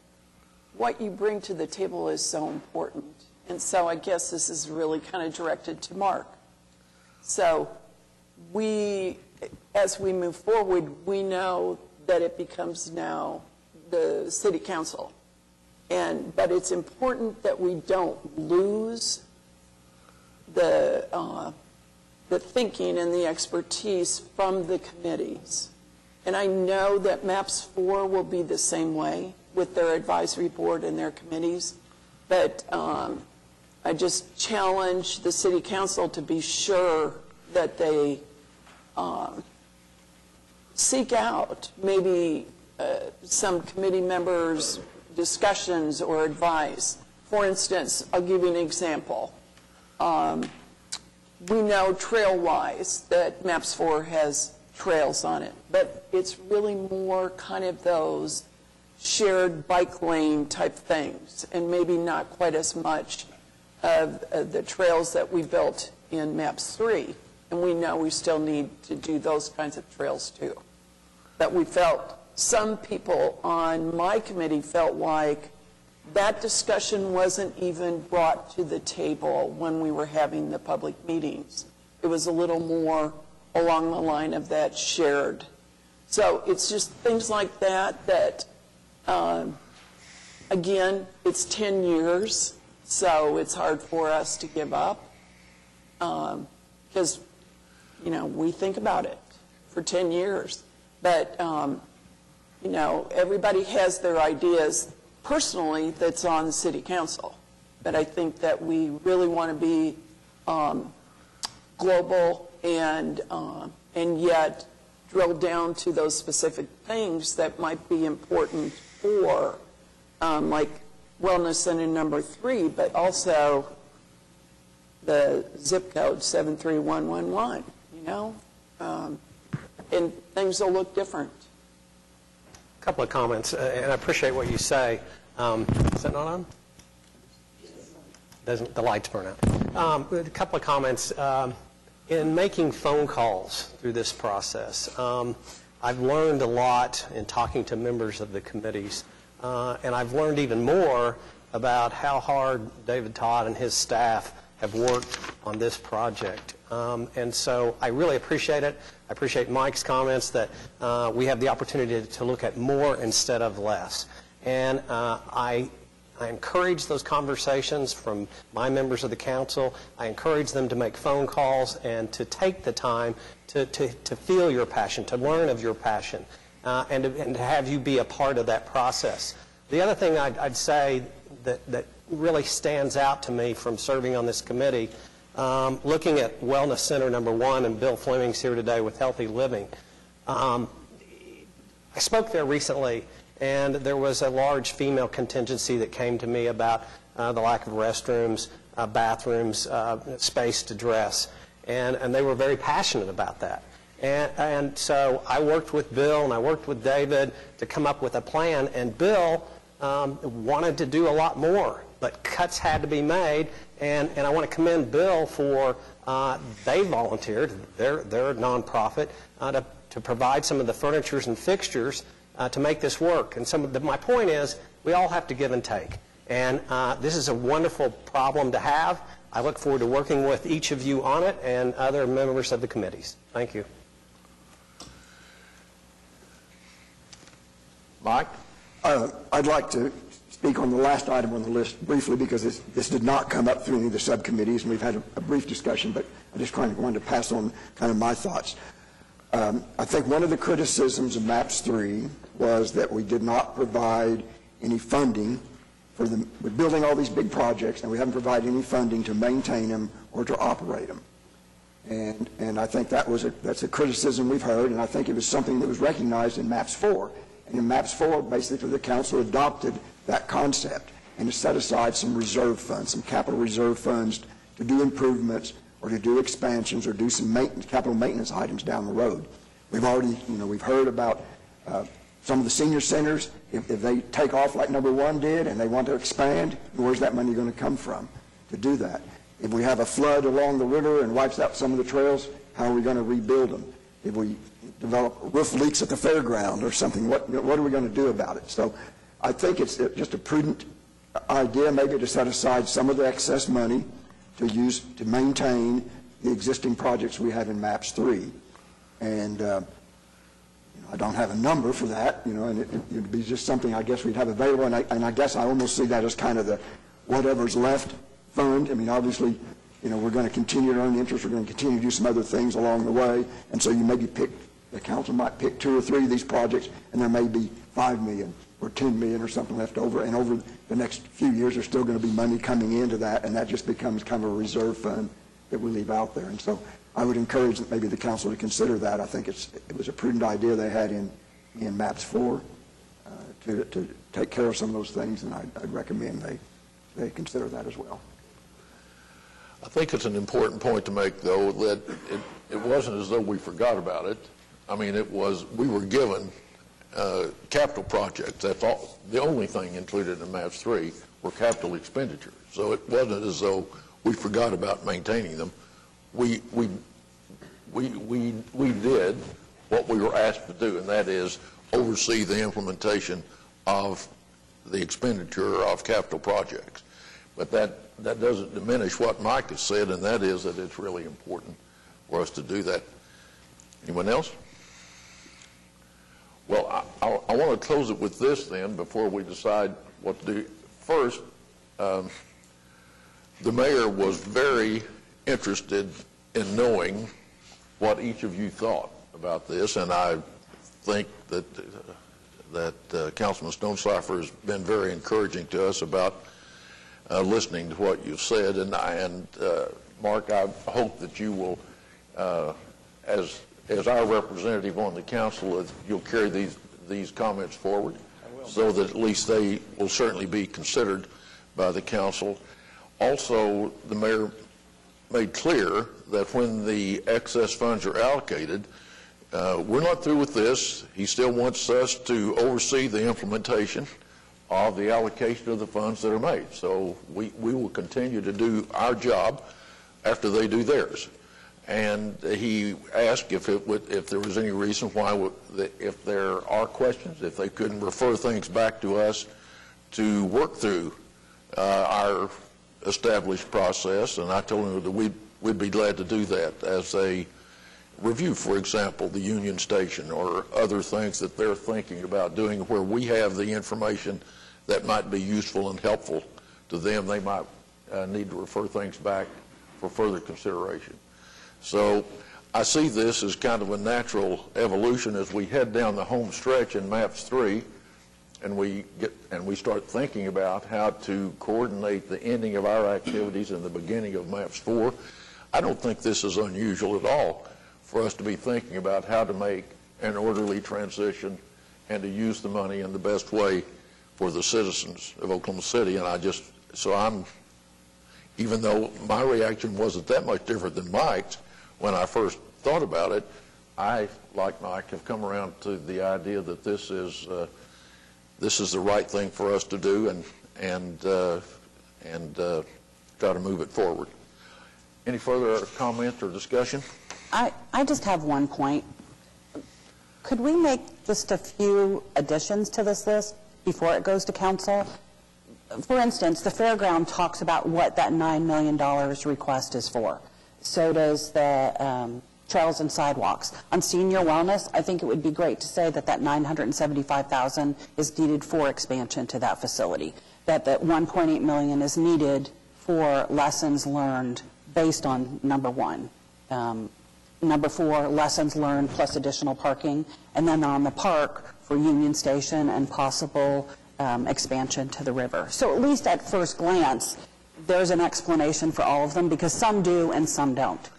what you bring to the table is so important. And so I guess this is really kind of directed to Mark. So as we move forward, we know that it becomes now the City Council. But it's important that we don't lose the thinking and the expertise from the committees. And I know that MAPS 4 will be the same way with their advisory board and their committees. But I just challenge the City Council to be sure that they seek out maybe some committee members' discussions or advice. For instance, I'll give you an example. We know trail-wise that MAPS 4 has trails on it, but it's really more kind of those shared bike lane type things, and maybe not quite as much of the trails that we built in MAPS 3. And we know we still need to do those kinds of trails too. But we felt, some people on my committee felt like that discussion wasn't even brought to the table when we were having the public meetings. It was a little more along the line of that shared. So it's just things like that that, again, it's 10 years, so it's hard for us to give up. Because, we think about it for 10 years. But, everybody has their ideas personally that's on the City Council. But I think that we really want to be global and yet drill down to those specific things that might be important for, like Wellness Center number 3, but also the zip code 73111, and things will look different. A couple of comments, and I appreciate what you say. Is that not on? Doesn't the lights burn out? A couple of comments. In making phone calls through this process, I've learned a lot in talking to members of the committees, and I've learned even more about how hard David Todd and his staff have worked on this project. And so I really appreciate it. I appreciate Mike's comments that we have the opportunity to look at more instead of less. And I encourage those conversations from my members of the council. I encourage them to make phone calls and to take the time to feel your passion, to learn of your passion, and to have you be a part of that process. The other thing I'd say that really stands out to me from serving on this committee, looking at Wellness Center number 1, and Bill Fleming's here today with Healthy Living. I spoke there recently, and there was a large female contingency that came to me about the lack of restrooms, bathrooms, space to dress, and they were very passionate about that. And so I worked with Bill and I worked with David to come up with a plan, and Bill wanted to do a lot more, but cuts had to be made, and I want to commend Bill for, they volunteered, they're a nonprofit, to provide some of the furnitures and fixtures to make this work. And my point is, we all have to give and take. And this is a wonderful problem to have. I look forward to working with each of you on it and other members of the committees. Thank you. Mike? I'd like to speak on the last item on the list briefly, because this did not come up through any of the subcommittees, and we've had a brief discussion, but I just wanted to pass on kind of my thoughts. I think one of the criticisms of MAPS 3 was that we did not provide any funding for we're building all these big projects, and we haven't provided any funding to maintain them or to operate them. And I think that's a criticism we've heard, and I think it was something that was recognized in MAPS 4. And in MAPS 4, basically, the council adopted that concept and to set aside some reserve funds, some capital reserve funds to do improvements or to do expansions or do some capital maintenance items down the road. We've already, we've heard about some of the senior centers. If they take off like number 1 did and they want to expand, where's that money going to come from to do that? If we have a flood along the river and wipes out some of the trails, how are we going to rebuild them? If we develop roof leaks at the fairground or something, what are we going to do about it? So I think it's just a prudent idea maybe to set aside some of the excess money to use to maintain the existing projects we have in MAPS 3. And I don't have a number for that, and it would be just something I guess we'd have available, and I guess I almost see that as kind of the whatever's left fund. I mean, obviously, we're going to continue to earn interest, we're going to continue to do some other things along the way, and so you maybe the council might pick 2 or 3 of these projects, and there may be $5 million or $10 million or something left over, and over the next few years there's still going to be money coming into that, and that just becomes kind of a reserve fund that we leave out there. And so I would encourage maybe the council to consider that. I think it was a prudent idea they had in MAPS 4 to take care of some of those things, and I'd recommend they consider that as well. I think it's an important point to make, though, that it wasn't as though we forgot about it. I mean, we were given capital projects. That's all. The only thing included in MAPS 3 were capital expenditures. So it wasn't as though we forgot about maintaining them. We did what we were asked to do, and that is oversee the implementation of the expenditure of capital projects. But that doesn't diminish what Mike has said, and that is that it's really important for us to do that. Anyone else? Well, I want to close it with this then before we decide what to do. First, the mayor was very interested in knowing what each of you thought about this, and I think that Councilman Stonecipher has been very encouraging to us about listening to what you've said. And Mark, I hope that you will, as our representative on the council, you'll carry these comments forward so that at least they will certainly be considered by the council. Also, the mayor made clear that when the excess funds are allocated, we're not through with this. He still wants us to oversee the implementation of the allocation of the funds that are made. So we will continue to do our job after they do theirs. And he asked if there was any reason why, if there are questions, if they couldn't refer things back to us to work through our established process, and I told him that we'd be glad to do that as a review, for example, the Union Station or other things that they're thinking about doing where we have the information that might be useful and helpful to them. They might need to refer things back for further consideration. So I see this as kind of a natural evolution as we head down the home stretch in MAPS 3 and we start thinking about how to coordinate the ending of our activities and the beginning of MAPS 4. I don't think this is unusual at all for us to be thinking about how to make an orderly transition and to use the money in the best way for the citizens of Oklahoma City. And even though my reaction wasn't that much different than Mike's when I first thought about it, I, like Mike, have come around to the idea that this is the right thing for us to do and try to move it forward. Any further comment or discussion? I just have one point. Could we make just a few additions to this list before it goes to council? For instance, the fairground talks about what that $9 million request is for. So does the trails and sidewalks. On senior wellness, I think it would be great to say that that $975,000 is needed for expansion to that facility, that the $1.8 million is needed for lessons learned based on number 1. Number 4, lessons learned plus additional parking, and then on the park for Union Station and possible expansion to the river. So at least at first glance, there's an explanation for all of them, because some do and some don't.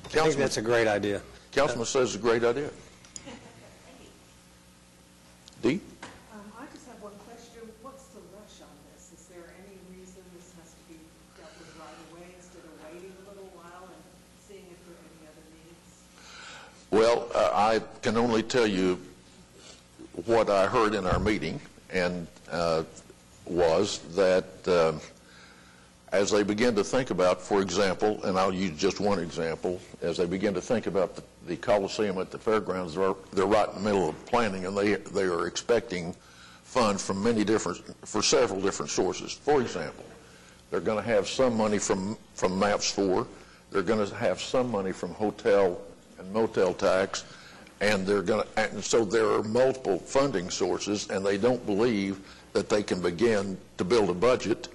I think that's a great idea. Councilman says it's a great idea. Dee? I just have one question. What's the rush on this? Is there any reason this has to be dealt with right away instead of waiting a little while and seeing if there are any other needs? Well, I can only tell you what I heard in our meeting, and was that as they begin to think about, for example, and I'll use just one example, as they begin to think about the Coliseum at the fairgrounds, they're right in the middle of planning, and they are expecting funds from several different sources. For example, they're going to have some money from MAPS 4, they're going to have some money from hotel and motel tax, and so there are multiple funding sources, and they don't believe that they can begin to build a budget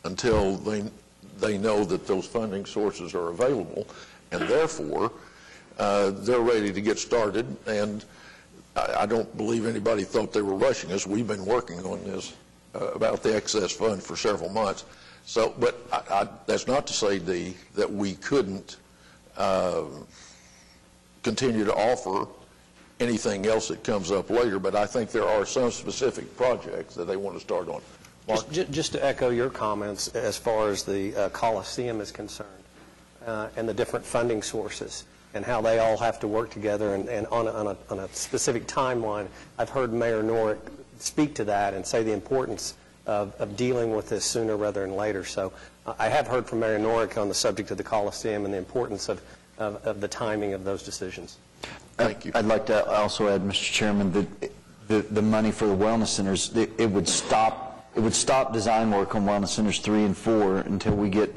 until they know that those funding sources are available, and therefore they're ready to get started. And I don't believe anybody thought they were rushing us. We've been working on this about the excess fund for several months. So, but that's not to say that we couldn't continue to offer anything else that comes up later, but I think there are some specific projects that they want to start on. Mark? Just to echo your comments as far as the Coliseum is concerned, and the different funding sources and how they all have to work together and on a specific timeline. I've heard Mayor Norick speak to that and say the importance of dealing with this sooner rather than later. So I have heard from Mayor Norick on the subject of the Coliseum and the importance of the timing of those decisions. Thank you. I'd like to also add, Mr. Chairman, that the money for the wellness centers, it would stop design work on wellness centers 3 and 4 until we get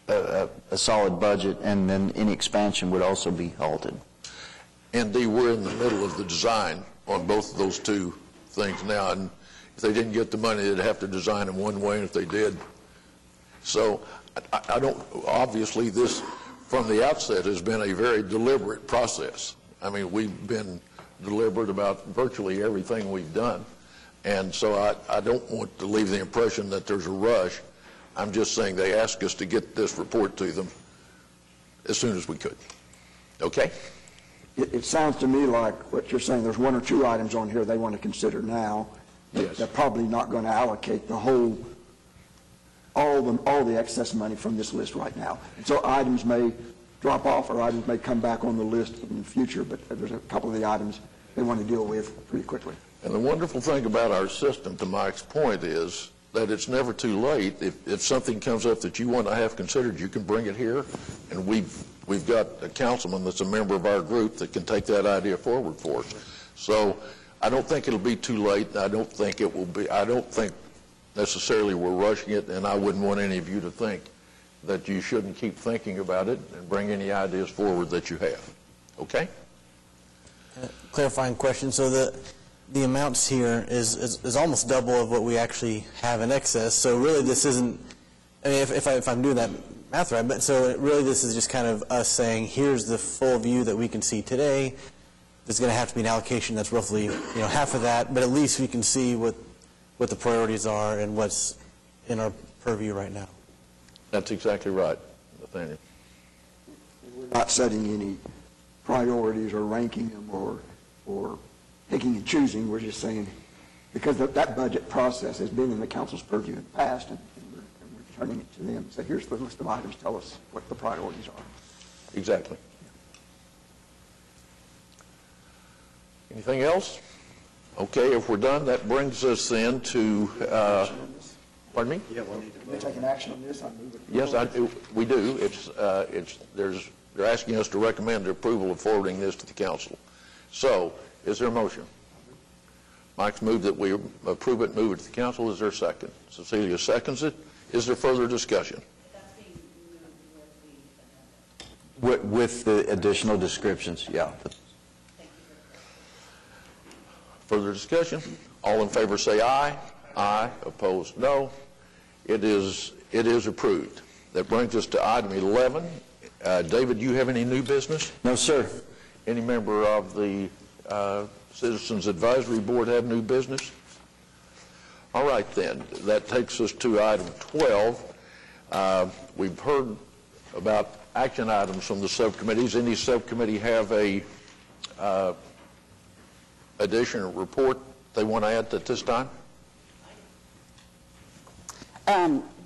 a solid budget, and then any expansion would also be halted. Indeed, we're in the middle of the design on both of those two things now, and if they didn't get the money, they'd have to design them one way, and if they did. So I don't, obviously this from the outset has been a very deliberate process. I mean, we've been deliberate about virtually everything we've done, and so I don't want to leave the impression that there's a rush. I'm just saying they asked us to get this report to them as soon as we could. Okay? It sounds to me like what you're saying, there's 1 or 2 items on here they want to consider now. Yes. They're probably not going to allocate the whole, all the excess money from this list right now. And so items may drop off or items may come back on the list in the future, but there's a couple of the items they want to deal with pretty quickly. And the wonderful thing about our system, to Mike's point, is that it's never too late. If something comes up that you want to have considered, you can bring it here, and we've got a councilman that's a member of our group that can take that idea forward for us. So I don't think it'll be too late. I don't think necessarily we're rushing it, and I wouldn't want any of you to think that you shouldn't keep thinking about it and bring any ideas forward that you have. Okay? Clarifying question. So the amounts here is almost double of what we actually have in excess. So really this isn't, I mean, if I'm doing that math right, but so really this is just kind of us saying, here's the full view that we can see today. There's going to have to be an allocation that's roughly, half of that, but at least we can see what the priorities are and what's in our purview right now. That's exactly right, Nathaniel. We're not setting any priorities or ranking them or picking and choosing. We're just saying, because that budget process has been in the council's purview in the past, and we're turning it to them. So here's the list of items. Tell us what the priorities are. Exactly. Anything else? Okay, if we're done, that brings us then to, pardon me? Yeah, we'll need to take an action on this. I move it. Yes, we do. They're asking us to recommend the approval of forwarding this to the council. So, is there a motion? Mike's moved that we approve it and move it to the council. Is there a second? Cecilia seconds it. Is there further discussion? With the additional descriptions, yeah. Further discussion? All in favor say aye. Aye. Opposed, no. It is approved. That brings us to item 11. David, do you have any new business? No, sir. Any member of the Citizens Advisory Board have new business? All right, then. That takes us to item 12. We've heard about action items from the subcommittees. Any subcommittee have a addition or report they want to add at this time?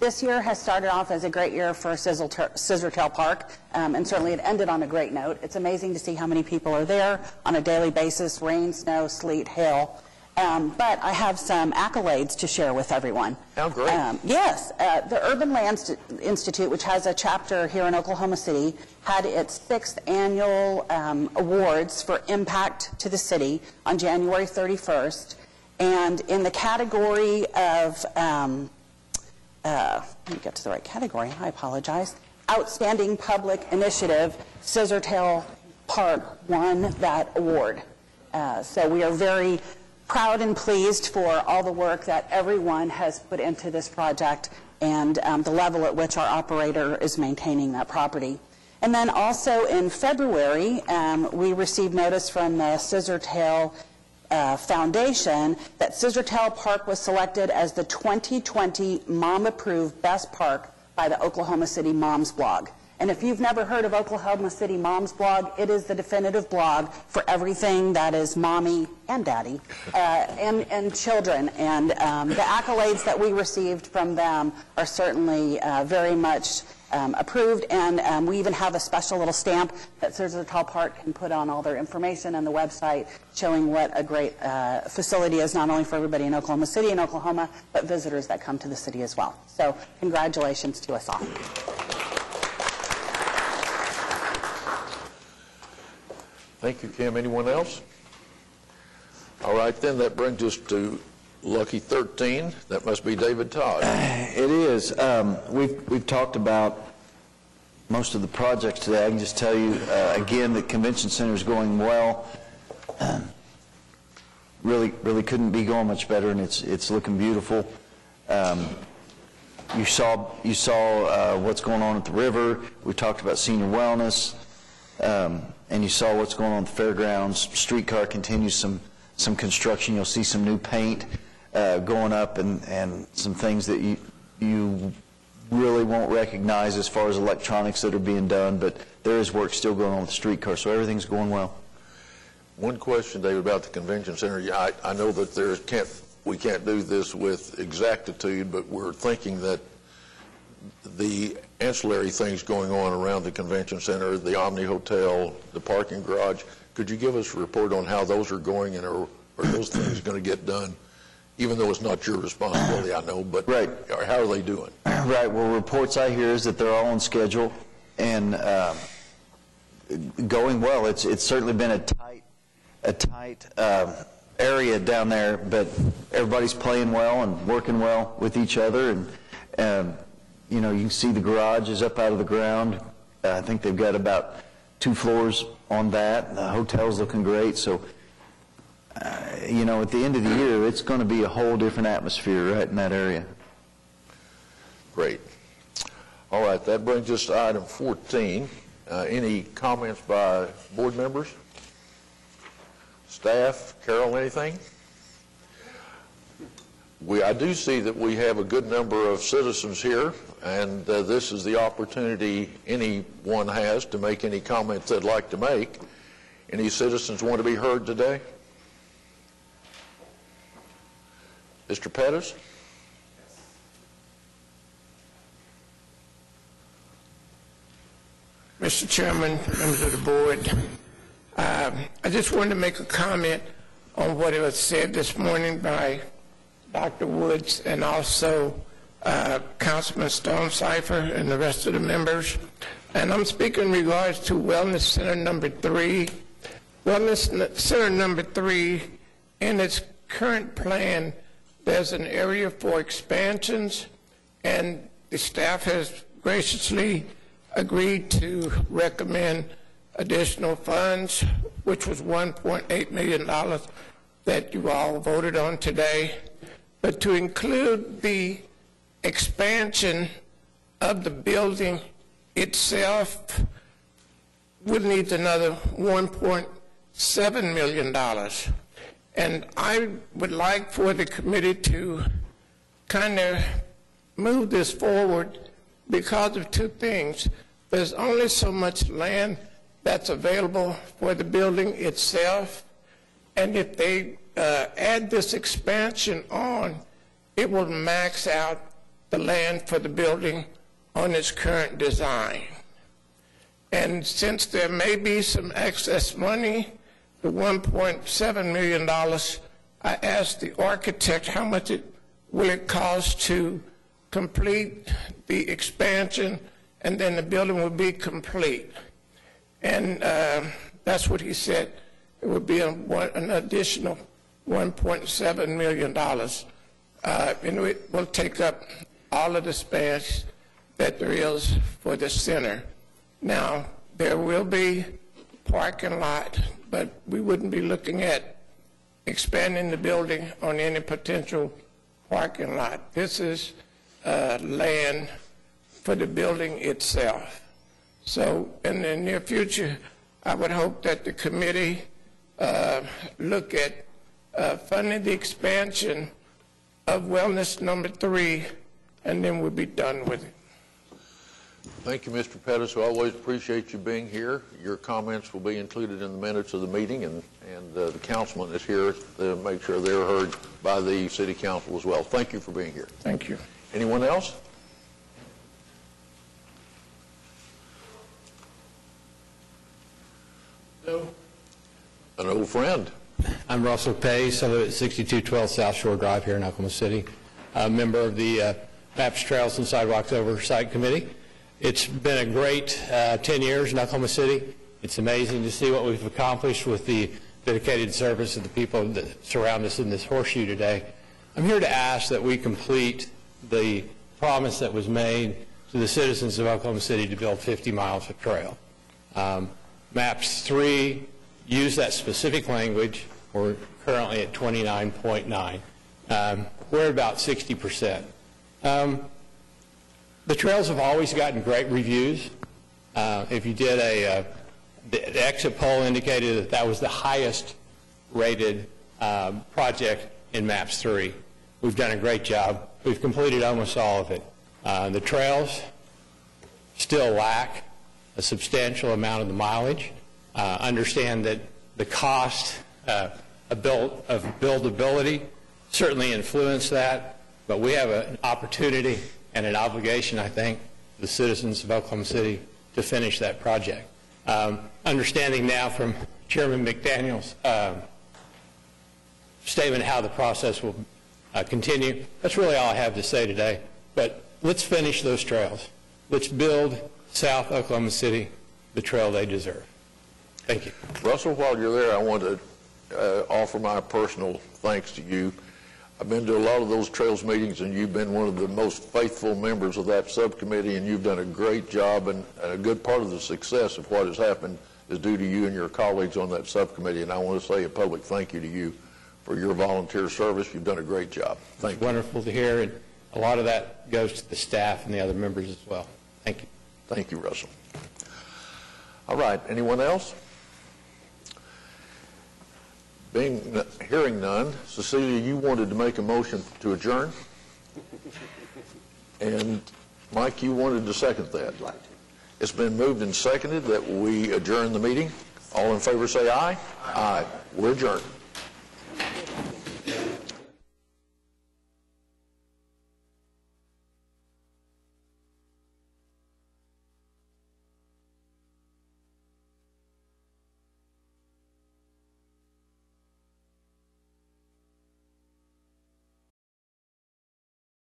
This year has started off as a great year for Scissortail Park, and certainly it ended on a great note. It's amazing to see how many people are there on a daily basis, rain, snow, sleet, hail. But I have some accolades to share with everyone. Oh, great. Yes. The Urban Lands Institute, which has a chapter here in Oklahoma City, had its 6th annual awards for impact to the city on January 31st. And in the category of, let me get to the right category, I apologize, Outstanding Public Initiative, Scissortail Park won that award. So we are very proud and pleased for all the work that everyone has put into this project and the level at which our operator is maintaining that property. And then also in February, we received notice from the Scissortail Foundation that Scissortail Park was selected as the 2020 Mom Approved Best Park by the Oklahoma City Moms blog. And if you've never heard of Oklahoma City Moms blog, it is the definitive blog for everything that is mommy and daddy and children. And the accolades that we received from them are certainly very much approved. And we even have a special little stamp that Scissortail Park can put on all their information on the website, showing what a great facility is, not only for everybody in Oklahoma City and Oklahoma, but visitors that come to the city as well. So congratulations to us all. Thank you, Kim. Anyone else? All right, then, that brings us to lucky 13. That must be David Todd. It is. We've talked about most of the projects today. I can just tell you, again, the convention center is going well. Really couldn't be going much better, and it's looking beautiful. You saw what's going on at the river. We talked about senior wellness. And you saw what's going on at the fairgrounds. Streetcar continues some construction. You'll see some new paint going up and some things that you really won't recognize as far as electronics that are being done, but there is work still going on with the streetcar, so everything's going well. One question, David, about the convention center. I know that we can't do this with exactitude, but we're thinking that the ancillary things going on around the convention center, the Omni Hotel, the parking garage, could you give us a report on how those are going, and are those things going to get done, even though it's not your responsibility, I know, but right. How are they doing? Right. Well, reports I hear is that they're all on schedule and going well. It's certainly been a tight area down there, but everybody's playing well and working well with each other. And, you know, you can see the garage is up out of the ground. I think they've got about 2 floors on that. The hotel's looking great. So, you know, at the end of the year, it's going to be a whole different atmosphere right in that area. Great. All right, that brings us to item 14. Any comments by board members? Staff? Carol, anything? I do see that we have a good number of citizens here, and this is the opportunity anyone has to make any comments they'd like to make. Any citizens want to be heard today? Mr. Pettis? Mr. Chairman, members of the board, I just wanted to make a comment on what was said this morning by Dr. Woods and also Councilman Stonecipher and the rest of the members. And I'm speaking in regards to Wellness Center number 3. Wellness Center number 3, in its current plan, there's an area for expansions, and the staff has graciously agreed to recommend additional funds, which was $1.8 million that you all voted on today. But to include the expansion of the building itself, we'll need another $1.7 million. And I would like for the committee to kind of move this forward because of 2 things. There's only so much land that's available for the building itself, and if they add this expansion on, it will max out the land for the building on its current design. And since there may be some excess money, the $1.7 million, I asked the architect how much will it cost to complete the expansion, and then the building will be complete. And that's what he said. It would be an additional $1.7 million. And it will take up all of the space that there is for the center. Now, there will be parking lot, but we wouldn't be looking at expanding the building on any potential parking lot. This is land for the building itself. So in the near future, I would hope that the committee look at funding the expansion of Wellness number 3, and then we'll be done with it. Thank you, Mr. Pettis. We always appreciate you being here. Your comments will be included in the minutes of the meeting, and the councilman is here to make sure they're heard by the city council as well. Thank you for being here. Thank you. Anyone else? No. An old friend. I'm Russell Pace. I live at 6212 South Shore Drive here in Oklahoma City. I'm a member of the Maps, Trails, and Sidewalks Oversight Committee. It's been a great 10 years in Oklahoma City. It's amazing to see what we've accomplished with the dedicated service of the people that surround us in this horseshoe today. I'm here to ask that we complete the promise that was made to the citizens of Oklahoma City to build 50 miles of trail. Maps 3 use that specific language. We're currently at 29.9. We're at about 60%. The trails have always gotten great reviews. If you did the exit poll indicated that was the highest rated project in Maps 3. We've done a great job. We've completed almost all of it. The trails still lack a substantial amount of the mileage. Understand that the cost of buildability certainly influenced that, but we have an opportunity and an obligation, I think, the citizens of Oklahoma City to finish that project. Understanding now from Chairman McDaniel's statement how the process will continue, that's really all I have to say today. But let's finish those trails. Let's build South Oklahoma City the trail they deserve. Thank you. Russell, while you're there, I want to offer my personal thanks to you. I've been to a lot of those trails meetings, and you've been one of the most faithful members of that subcommittee, and you've done a great job, and a good part of the success of what has happened is due to you and your colleagues on that subcommittee, and I want to say a public thank you to you for your volunteer service. You've done a great job. Thank you. It's wonderful to hear, and a lot of that goes to the staff and the other members as well. Thank you. Thank you, Russell. All right, anyone else? Hearing none, Cecilia, you wanted to make a motion to adjourn? And Mike, you wanted to second that? It's been moved and seconded that we adjourn the meeting. All in favor say aye. Aye. We're adjourned.